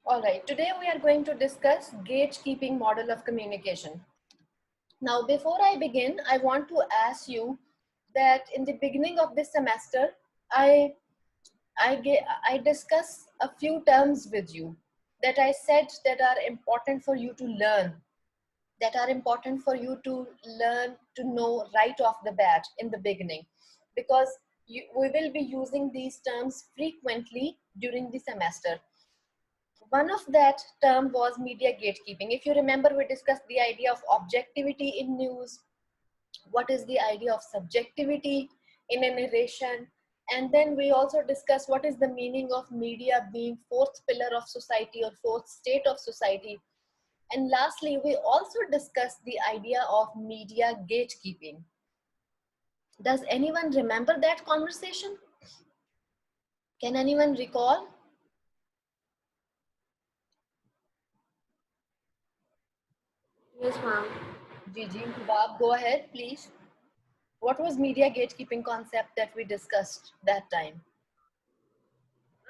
All right, today we are going to discuss gatekeeping model of communication. Now, before I begin, I want to ask you that in the beginning of this semester, I I discuss a few terms with you that I said that are important for you to learn, that are important for you to learn to know right off the bat in the beginning, because we will be using these terms frequently during the semester. One of that term was media gatekeeping. If you remember, we discussed the idea of objectivity in news, what is the idea of subjectivity in a narration, and then we also discussed what is the meaning of media being fourth pillar of society or fourth state of society. And lastly, we also discussed the idea of media gatekeeping. Does anyone remember that conversation? Can anyone recall? Yes, ma'am. Gigi, Bob, go ahead, please. What was media gatekeeping concept that we discussed that time?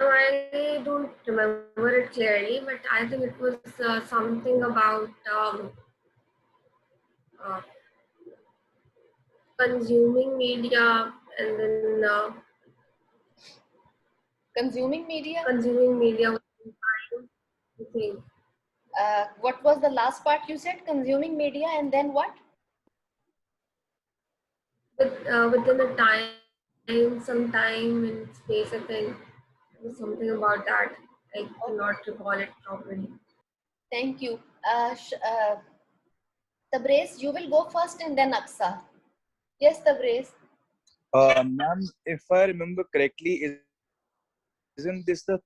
No, I don't remember it clearly, but I think it was something about uh, consuming media and then Consuming media? consuming media with time, I think. What was the last part you said? Consuming media and then what? Within a some time and space, I think. There was something about that. I Okay, cannot recall it properly. thank you. Tabrez, you will go first and then Aksa. Yes, Tabrez. Ma'am, if I remember correctly, isn't this the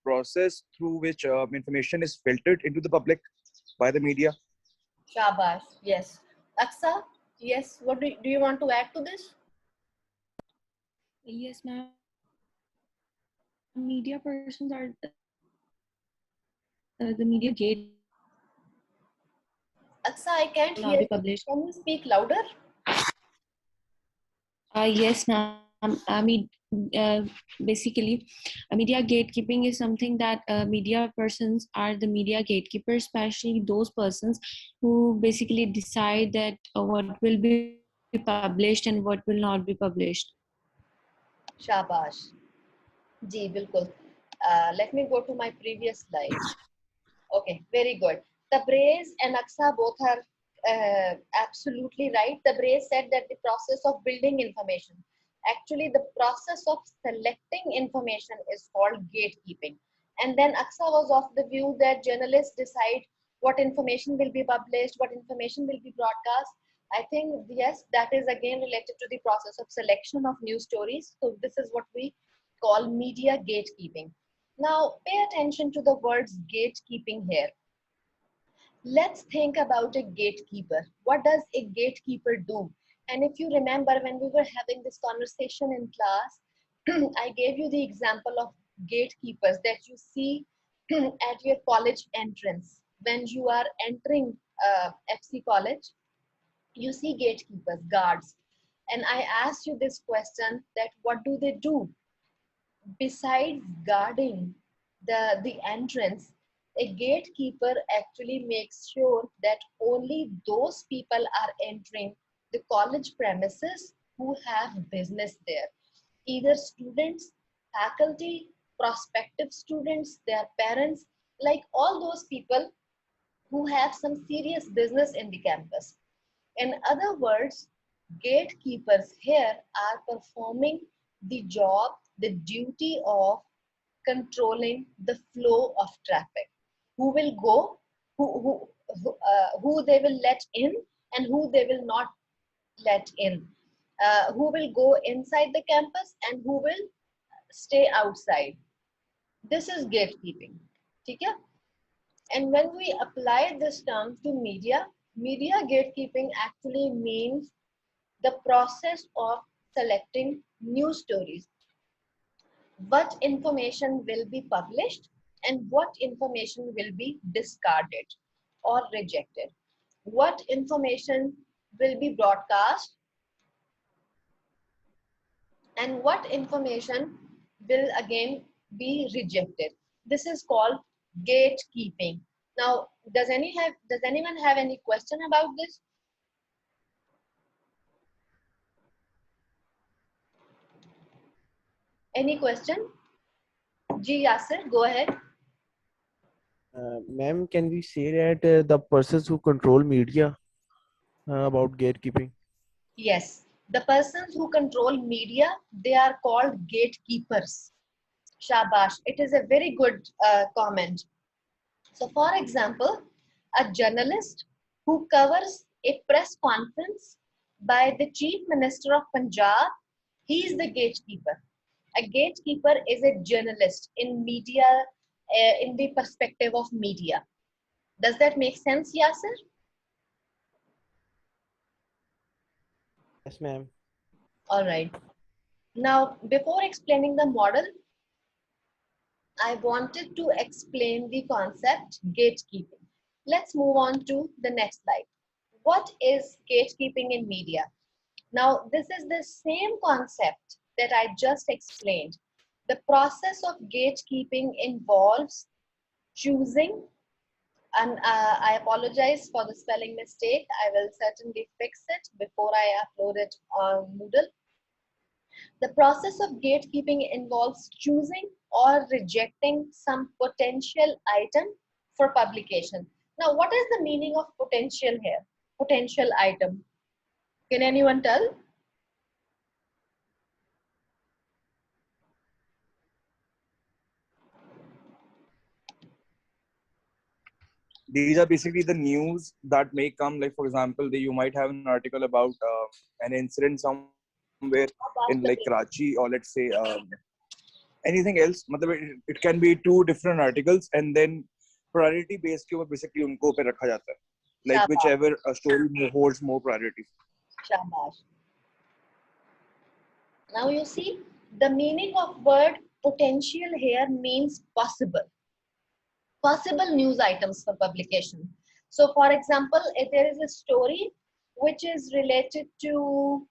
process through which information is filtered into the public by the media? Shabash. Yes. Aksa, yes. What do you want to add to this? Yes, ma'am. Media persons are the media gatekeepers, Aksa, I will can't not hear be you. published. Can you speak louder? Yes, ma'am. Basically, media gatekeeping is something that media persons are the media gatekeepers, especially those persons who basically decide that what will be published and what will not be published. Shabash. Ji, bilkul. Let me go to my previous slide. Okay, very good. Tabrez and Aksa both are absolutely right. Tabrez said that the process of building information, actually the process of selecting information is called gatekeeping. And then Aksa was of the view that journalists decide what information will be published, what information will be broadcast. I think, yes, that is again related to the process of selection of news stories. So this is what we call media gatekeeping. Now, pay attention to the words gatekeeping here. Let's think about a gatekeeper. What does a gatekeeper do? And if you remember, when we were having this conversation in class, I gave you the example of gatekeepers that you see at your college entrance. When you are entering FC College, you see gatekeepers, guards. And I asked you this question that what do they do? Besides guarding the entrance, a gatekeeper actually makes sure that only those people are entering the college premises who have business there, either students, faculty, prospective students, their parents, like all those people who have some serious business in the campus. In other words, gatekeepers here are performing the job, the duty of controlling the flow of traffic. Who will go, who they will let in, and who they will not let in. Who will go inside the campus and who will stay outside. This is gatekeeping. Okay? And when we apply this term to media, media gatekeeping actually means the process of selecting news stories. What information will be published and what information will be discarded or rejected. What information will be broadcast and what information will again be rejected. This is called gatekeeping. Now, does anyone have any question about this? Any question? Ji Yasir, go ahead. Ma'am, can we say that the persons who control media about gatekeeping? Yes, the persons who control media, they are called gatekeepers. Shabash, it is a very good comment. So, for example, a journalist who covers a press conference by the Chief Minister of Punjab, he is the gatekeeper. A gatekeeper is a journalist in media, in the perspective of media. Does that make sense, Yasir? Yes, ma'am. All right. Now, before explaining the model, I wanted to explain the concept gatekeeping. Let's move on to the next slide. What is gatekeeping in media? Now, this is the same concept that I just explained. The process of gatekeeping involves choosing, and I apologize for the spelling mistake. I will certainly fix it before I upload it on Moodle. The process of gatekeeping involves choosing or rejecting some potential item for publication. Now, what is the meaning of potential here? Potential item. Can anyone tell? These are basically the news that may come, like for example, you might have an article about an incident somewhere in like Karachi, or let's say anything else. It can be two different articles, and then priority base के ऊपर basically उनको पे रखा जाता है, like Shabash. whichever story holds more priority. Shabash. Now you see, the meaning of word potential here means possible. Possible news items for publication. So for example, if there is a story which is related to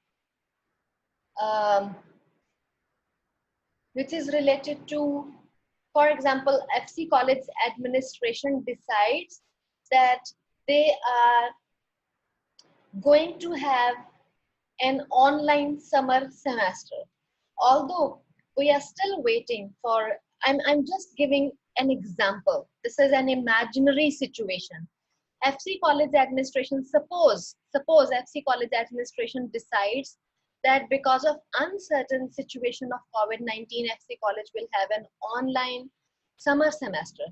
for example, FC College administration decides that they are going to have an online summer semester. Although we are still waiting for, I'm just giving an example. This is an imaginary situation. FC College administration, suppose FC College administration decides that because of uncertain situation of COVID-19, FC College will have an online summer semester.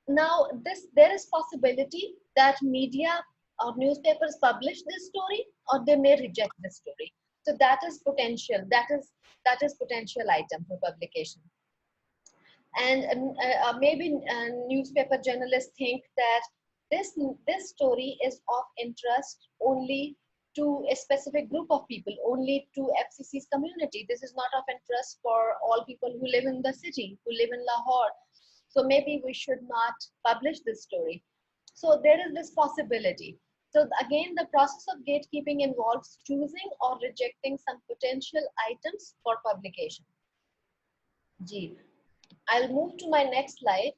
Now, there is possibility that media or newspapers publish this story, or they may reject this story. So that is potential. That is potential item for publication. And maybe newspaper journalists think that this story is of interest only to a specific group of people, only to FCC's community. This is not of interest for all people who live in the city, who live in Lahore. So maybe we should not publish this story. So there is this possibility. So again, the process of gatekeeping involves choosing or rejecting some potential items for publication. G. I'll move to my next slide,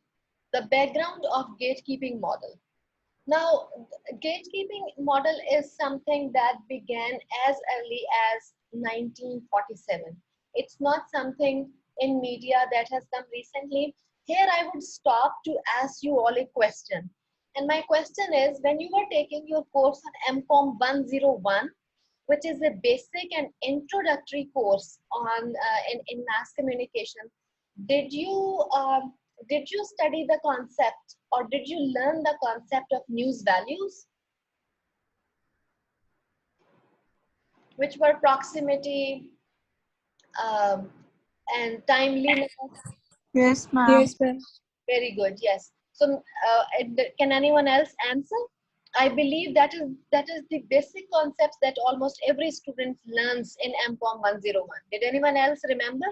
the background of gatekeeping model. Now, gatekeeping model is something that began as early as 1947. It's not something in media that has come recently. Here I would stop to ask you all a question. And my question is, when you were taking your course on MCOM 101, which is a basic and introductory course on in mass communication, did you study the concept, or did you learn the concept of news values, which were proximity and timeliness? Yes, ma'am. Yes, ma'am. Very good. Yes. So can anyone else answer? I believe that is the basic concepts that almost every student learns in MCOM 101. Did anyone else remember?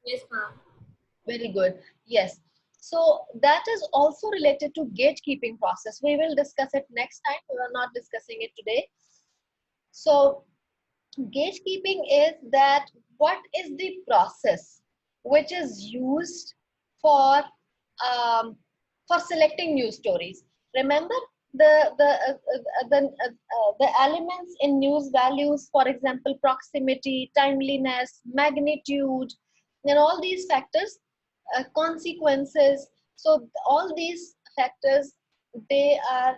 Yes, ma'am. Very good. Yes. So that is also related to gatekeeping process. We will discuss it next time. We are not discussing it today. So gatekeeping is that what is the process which is used for for selecting news stories. Remember the elements in news values, for example, proximity, timeliness, magnitude, and all these factors, consequences. So all these factors, they are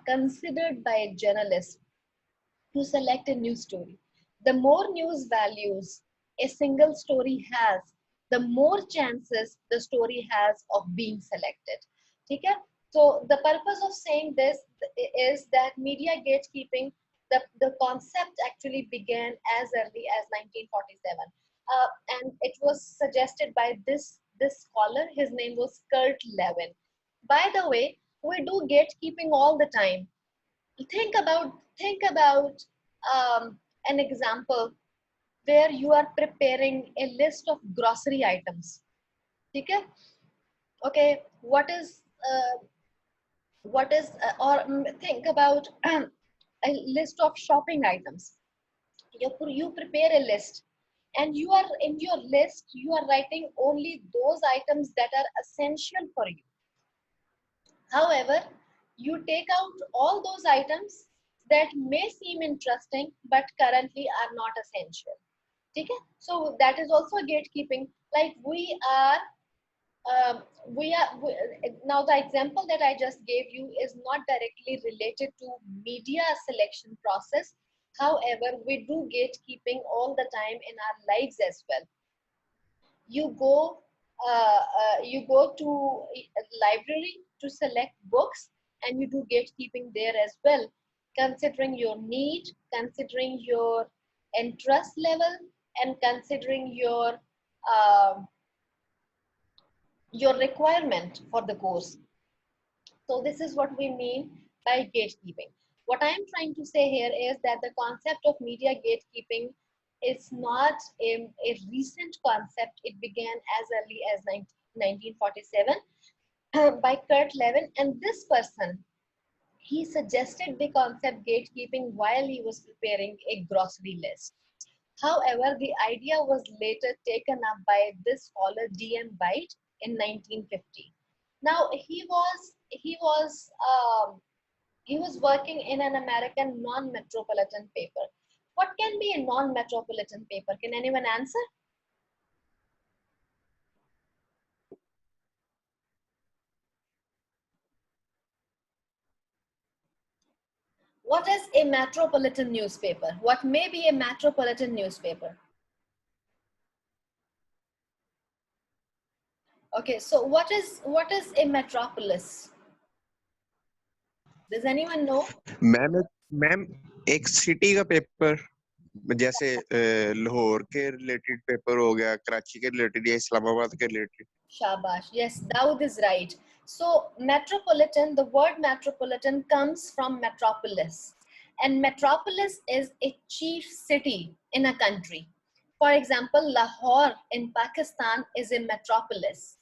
considered by journalists to select a news story. The more news values a single story has, the more chances the story has of being selected. Okay? So the purpose of saying this is that media gatekeeping, the concept actually began as early as 1947. And it was suggested by this scholar. His name was Kurt Lewin. By the way, we do gatekeeping all the time. Think about an example where you are preparing a list of grocery items. Okay, okay, think about a list of shopping items. You prepare a list, and you are in your list, you are writing only those items that are essential for you. However, you take out all those items that may seem interesting but currently are not essential. Okay? So that is also gatekeeping. Like now the example that I just gave you is not directly related to media selection process. However, we do gatekeeping all the time in our lives as well. You go to a library to select books, and you do gatekeeping there as well, considering your need, considering your interest level, and considering your requirement for the course. So this is what we mean by gatekeeping. What I'm trying to say here is that the concept of media gatekeeping is not a recent concept. It began as early as 1947 by Kurt Lewin, and this person, he suggested the concept gatekeeping while he was preparing a grocery list. However, the idea was later taken up by this scholar D.M. White in 1950. Now he was working in an American non-metropolitan paper. What can be a non-metropolitan paper? Can anyone answer? What is a metropolitan newspaper? What may be a metropolitan newspaper? Okay, so what is a metropolis? Does anyone know? Ma'am ma'am एक city का paper, जैसे लाहौर के related paper हो गया, कराची के related या इस्लामाबाद के related. Shabash. Yes, Daud is right. So metropolitan, the word metropolitan comes from metropolis. And metropolis is a chief city in a country. For example, Lahore in Pakistan is a metropolis.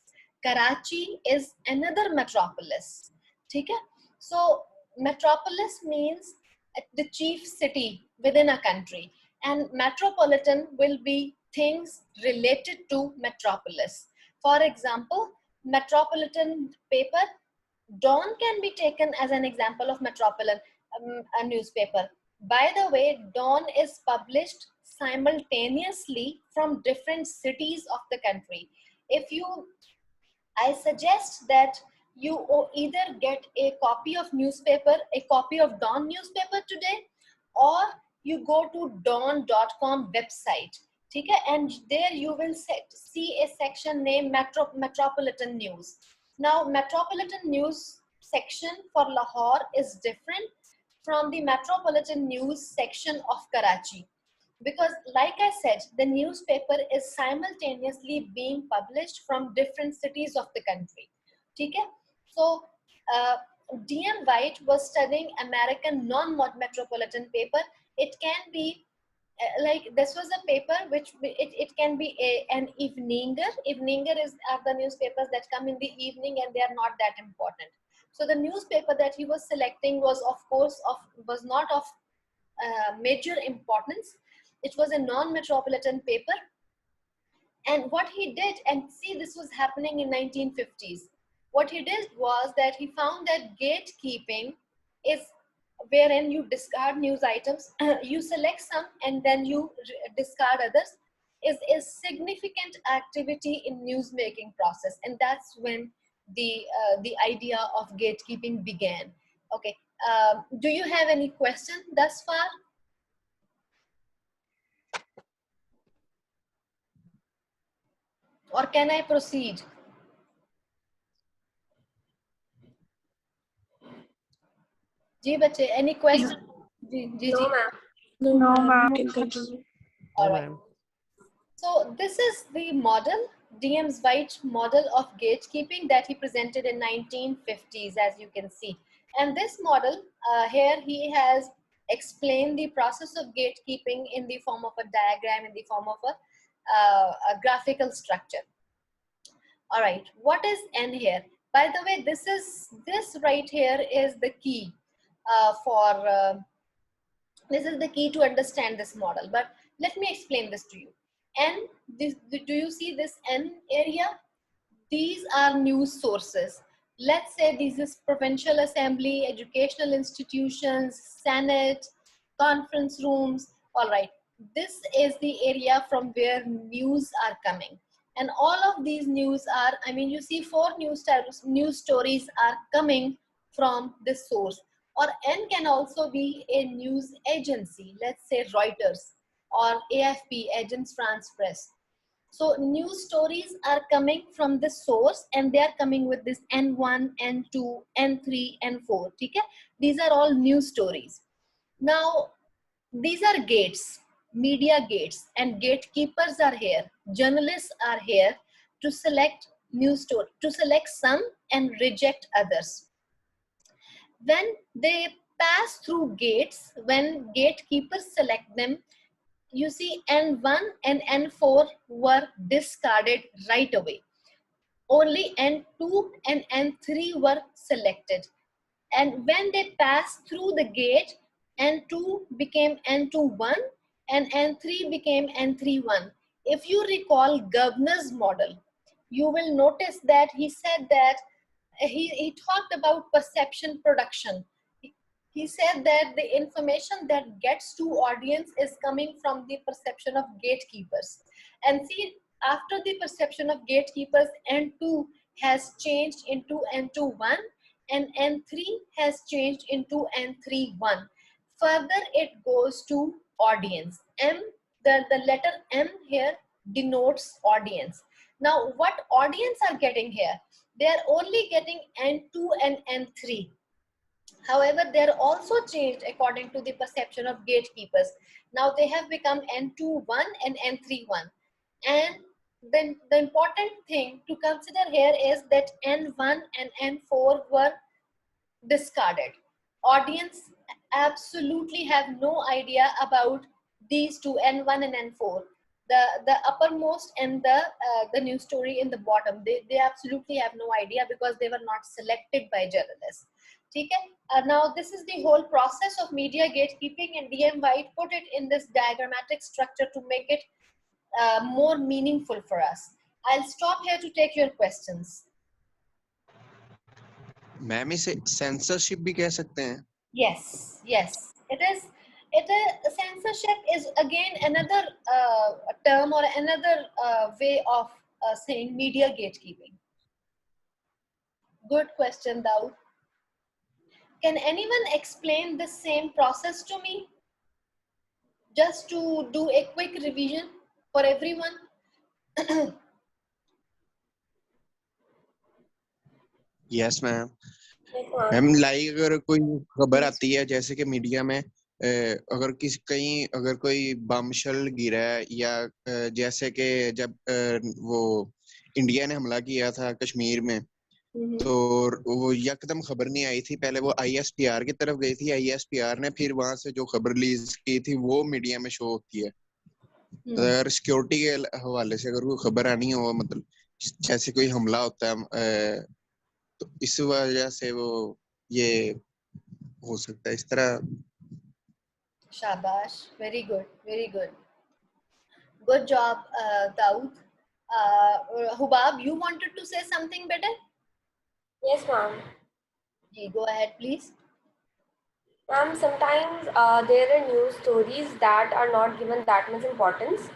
Karachi is another metropolis. Okay? So metropolis means the chief city within a country. And metropolitan will be things related to metropolis. For example, metropolitan paper, Dawn can be taken as an example of metropolitan a newspaper. By the way, Dawn is published simultaneously from different cities of the country. I suggest that you either get a copy of newspaper, a copy of Dawn newspaper today, or you go to dawn.com website. Okay? And there you will see a section named Metropolitan News. Now, Metropolitan News section for Lahore is different from the Metropolitan News section of Karachi. Because like I said, the newspaper is simultaneously being published from different cities of the country. Okay? So, D.M. White was studying American non-metropolitan paper. It can be like this was a paper which it can be an eveninger. Eveninger are the newspapers that come in the evening and they are not that important. So the newspaper that he was selecting was of course was not of major importance. It was a non-metropolitan paper. And what he did, and see, this was happening in 1950s. what he did was that he found that gatekeeping is wherein you discard news items, you select some and then you discard others, is a significant activity in news making process, and that's when the idea of gatekeeping began. Okay, do you have any question thus far? Or can I proceed? जी बच्चे, any question? Ji ji No, ji. ma'am. No, ma'am. You can continue. All No, right. ma'am. So this is the model, D.M. White model of gatekeeping that he presented in 1950s, as you can see. And this model, here he has explained the process of gatekeeping in the form of a diagram, in the form of a graphical structure. All right, what is N here? By the way, this right here is the key this is the key to understand this model. But let me explain this to you. N, do you see this N area? These are news sources. Let's say this is provincial assembly, educational institutions, Senate, conference rooms. All right, this is the area from where news are coming. And all of these news are, I mean, you see 4 news stories are coming from this source. Or N can also be a news agency, let's say Reuters or AFP, Agence France Presse. So news stories are coming from the source and they are coming with this N1, N2, N3, N4. Okay? These are all news stories. Now, these are gates, media gates, and gatekeepers are here. Journalists are here to select news story, to select some and reject others. When they pass through gates, when gatekeepers select them, you see N1 and N4 were discarded right away. Only N2 and N3 were selected. And when they passed through the gate, N2 became N21 and N3 became N31. If you recall Governor's model, you will notice that he said that he talked about perception production. He said that the information that gets to audience is coming from the perception of gatekeepers. And see, after the perception of gatekeepers, N2 has changed into N21 and N3 has changed into N31. Further, it goes to audience. The letter M here denotes audience. Now, what audience are getting here? They are only getting N2 and N3. However, they are also changed according to the perception of gatekeepers. Now they have become N21 and N31. And then the important thing to consider here is that N1 and N4 were discarded. Audience absolutely have no idea about these two, N1 and N4. The uppermost and the news story in the bottom, they absolutely have no idea because they were not selected by journalists. Okay? Now this is the whole process of media gatekeeping, and D.M. White put it in this diagrammatic structure to make it more meaningful for us. I'll stop here to take your questions. Ma'am इसे censorship भी कह सकते हैं? Yes, yes, it is. Censorship is again another term or another way of saying media gatekeeping. Good question, Daud. Can anyone explain the same process to me? Just to do a quick revision for everyone. Yes, ma'am. Yes, ma'am like अगर कोई खबर आती है जैसे कि media में अगर कहीं अगर कोई बमशल गिरा है या जैसे कि जब वो इंडिया ने हमला किया था कश्मीर में, तो वो यकदम खबर नहीं आई थी, पहले वो ISPR की तरफ गई थी, ISPR ने फिर वहां से जो खबर रिलीज की थी वो मीडिया में शो होती है। अगर सिक्योरिटी के हवाले से अगर कोई खबर आनी हो, मतलब जैसे कोई हमला होता है, तो इस वजह से वो ये हो सकता है इस तरह। Shabash, very good, very good. Good job, Daud. Hubab, you wanted to say something better? Yes, ma'am. Ji, go ahead, please. Ma'am, sometimes there are news stories that are not given that much importance.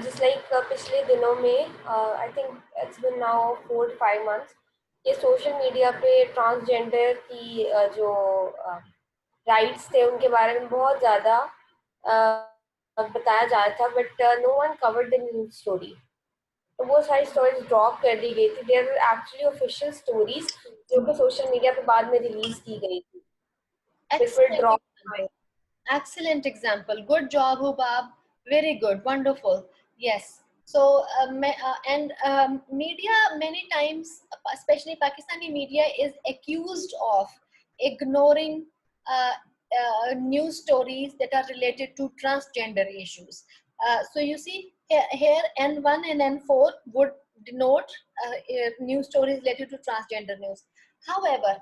Just like पिछले दिनों में I think it's been now 4 to 5 months, ये social media पे transgender की जो rights थे उनके बारे में बहुत ज़्यादा बताया जा रहा था, but no one covered the news story. तो वो सारी स्टोरीज ड्रॉप कर दी गई थी. There were actually official stories जो कि सोशल मीडिया पे बाद में रिलीज की गई थी. Which were Excellent dropped. example. Excellent example. Good job, Hubab. Very good. Wonderful. Yes. So, media many times, especially Pakistani media, is accused of ignoring news stories that are related to transgender issues. So you see here N1 and N4 would denote news stories related to transgender news. However,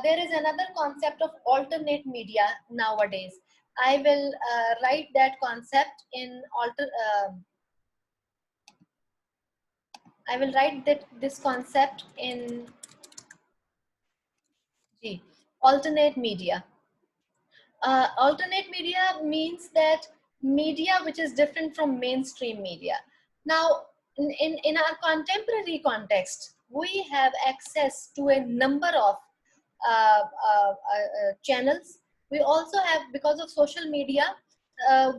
there is another concept of alternate media nowadays. I will write that concept in I will write this concept in alternate media. Alternate media means that media which is different from mainstream media. Now, in our contemporary context, we have access to a number of channels. We also have, because of social media,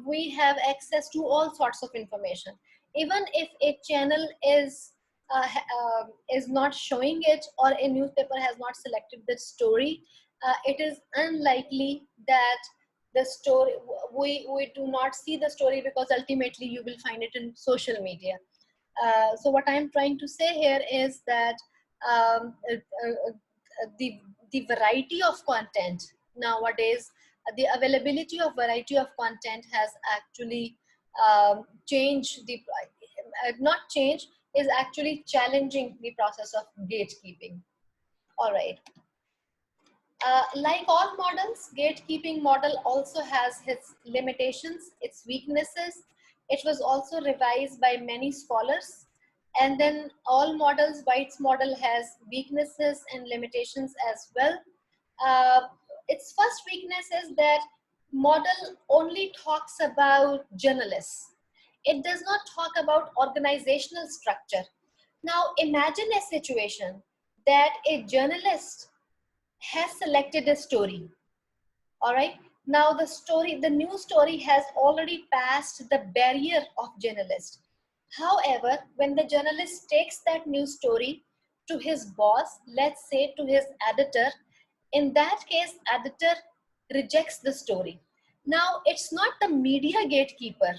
we have access to all sorts of information. Even if a channel is not showing it, or a newspaper has not selected the story, it is unlikely that the story, we do not see the story, because ultimately you will find it in social media. So what I'm trying to say here is that um, uh, uh, the variety of content nowadays, the availability of variety of content has actually changed the not change, is actually challenging the process of gatekeeping. All right. Like all models, gatekeeping model also has its limitations, its weaknesses. It was also revised by many scholars. And then all models, White's model has weaknesses and limitations as well. Uh, its first weakness is that model only talks about journalists. It does not talk about organizational structure. Now imagine a situation that a journalist has selected a story. All right. Now the news story has already passed the barrier of journalist. However, when the journalist takes that news story to his boss, let's say to his editor, in that case, editor rejects the story. Now, it's not the media gatekeeper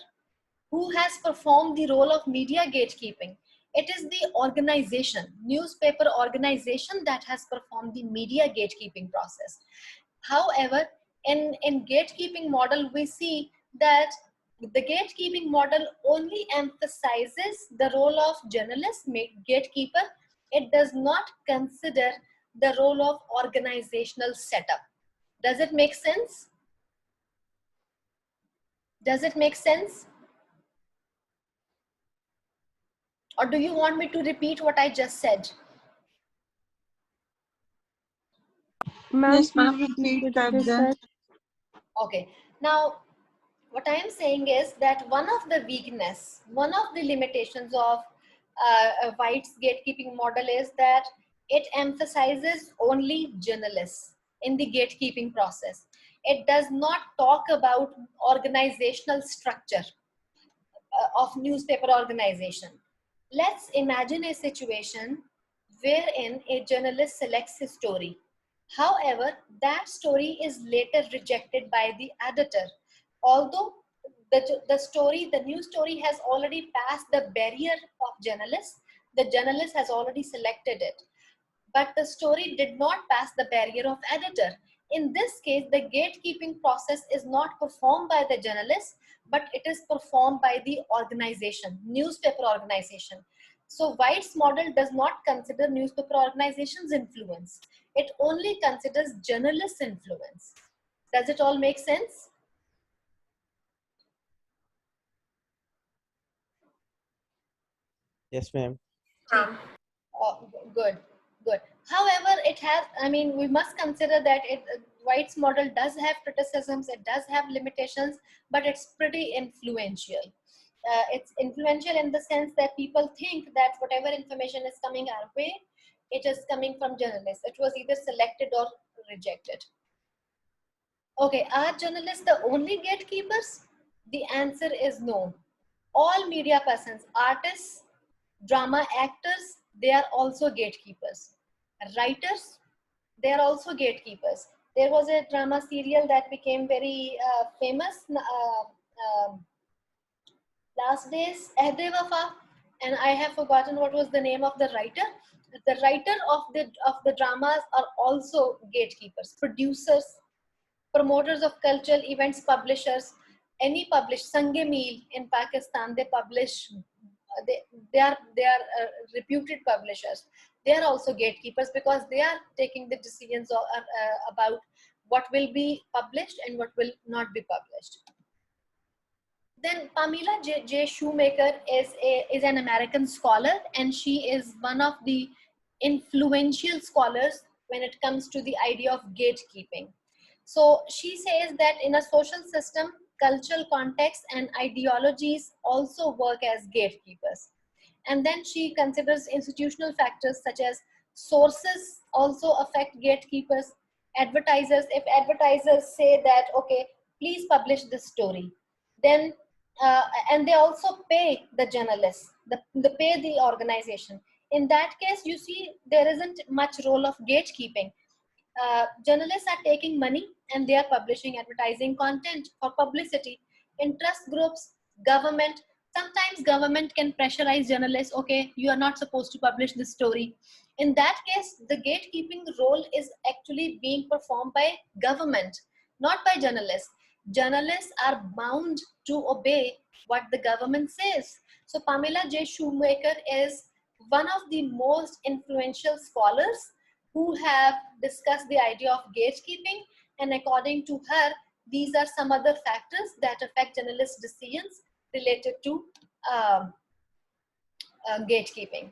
who has performed the role of media gatekeeping. It is the organization, newspaper organization, that has performed the media gatekeeping process. However, in gatekeeping model, we see that the gatekeeping model only emphasizes the role of journalist, gatekeeper. It does not consider the role of organizational setup. Does it make sense? Does it make sense? Or do you want me to repeat what I just said? Ma'am, Yes, ma'am, please repeat repeat what that you just then. said. Okay. Now, what I am saying is that one of the weakness, one of the limitations of White's gatekeeping model is that it emphasizes only journalists in the gatekeeping process. It does not talk about organizational structure of newspaper organization. Let's imagine a situation wherein a journalist selects a story. However, that story is later rejected by the editor. Although the news story has already passed the barrier of journalists, the journalist has already selected it, but the story did not pass the barrier of editor. In this case, the gatekeeping process is not performed by the journalist, but it is performed by the organization, newspaper organization. So White's model does not consider newspaper organization's influence. It only considers journalists' influence. Does it all make sense? Yes, ma'am. Um, Oh, good. Good. However, it has, I mean, we must consider that White's model does have criticisms, it does have limitations, but it's pretty influential. It's influential in the sense that people think that whatever information is coming our way, it is coming from journalists. It was either selected or rejected. Okay, are journalists the only gatekeepers? The answer is no. All media persons, artists, drama actors, they are also gatekeepers. Writers, they are also gatekeepers. There was a drama serial that became very famous last days, Ahde Wafa, and I have forgotten what was the name of the writer. The writer of the dramas are also gatekeepers, producers, promoters of cultural events, publishers. Any Sange Meal in Pakistan, they publish. They are reputed publishers. They are also gatekeepers because they are taking the decisions about what will be published and what will not be published. Then Pamela J. Shoemaker is an American scholar, and she is one of the influential scholars when it comes to the idea of gatekeeping. So she says that in a social system, cultural context and ideologies also work as gatekeepers. And then she considers institutional factors such as sources also affect gatekeepers. Advertisers, if advertisers say that, okay, please publish this story, then and they also pay the journalists, they pay the organization. In that case, you see, there isn't much role of gatekeeping. Journalists are taking money and they are publishing advertising content for publicity. Interest groups, government, sometimes government can pressurize journalists, okay, you are not supposed to publish this story. In that case, the gatekeeping role is actually being performed by government, not by journalists. Journalists are bound to obey what the government says. So Pamela J. Shoemaker is one of the most influential scholars who have discussed the idea of gatekeeping, and according to her, these are some other factors that affect journalists' decisions related to gatekeeping.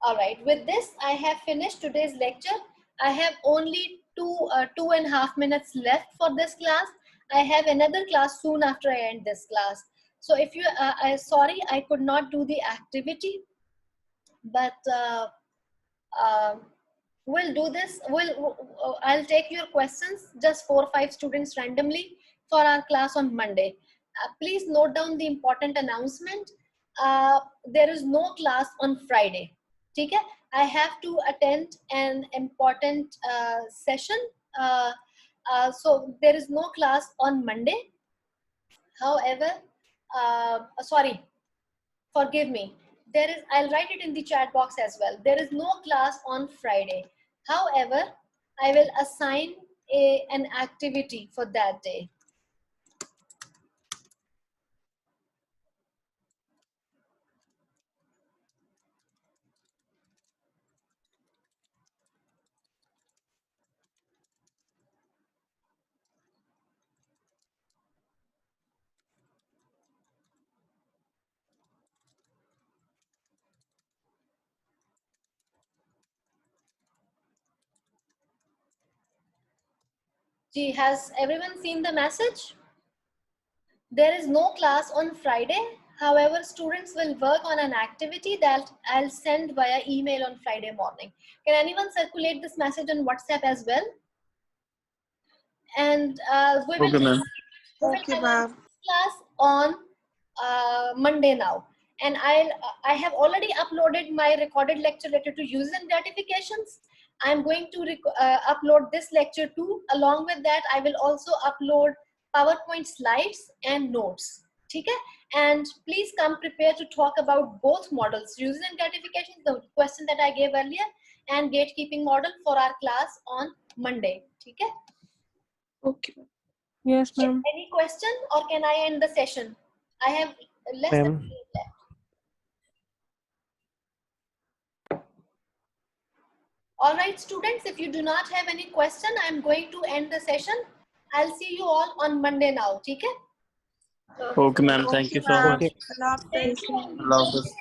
All right, with this, I have finished today's lecture. I have only 2.5 minutes left for this class. I have another class soon after I end this class. So if you, sorry, I could not do the activity, but we'll do this. I'll take your questions, just 4 or 5 students randomly for our class on Monday. Please note down the important announcement. There is no class on Friday. Okay? I have to attend an important session. So there is no class on Monday. However, sorry, forgive me. There is, I'll write it in the chat box as well. There is no class on Friday. However, I will assign an activity for that day. Gee, has everyone seen the message? There is no class on Friday. However, students will work on an activity that I'll send via email on Friday morning. Can anyone circulate this message on WhatsApp as well? And we will, Okay, ma'am. have a class on Monday now. And I have already uploaded my recorded lecture related to user gratifications. I'm going to upload this lecture too. Along with that, I will also upload PowerPoint slides and notes. Okay? And please come prepared to talk about both models, user gratifications, the question that I gave earlier, and gatekeeping model for our class on Monday. Okay? Okay. Yes, ma'am. Any question, or can I end the session? I have less than a minute left. All right, students, if you do not have any question, I'm going to end the session. I'll see you all on Monday now. Okay? Okay, ma'am. Thank you so much. Thank you. Allah Hafiz.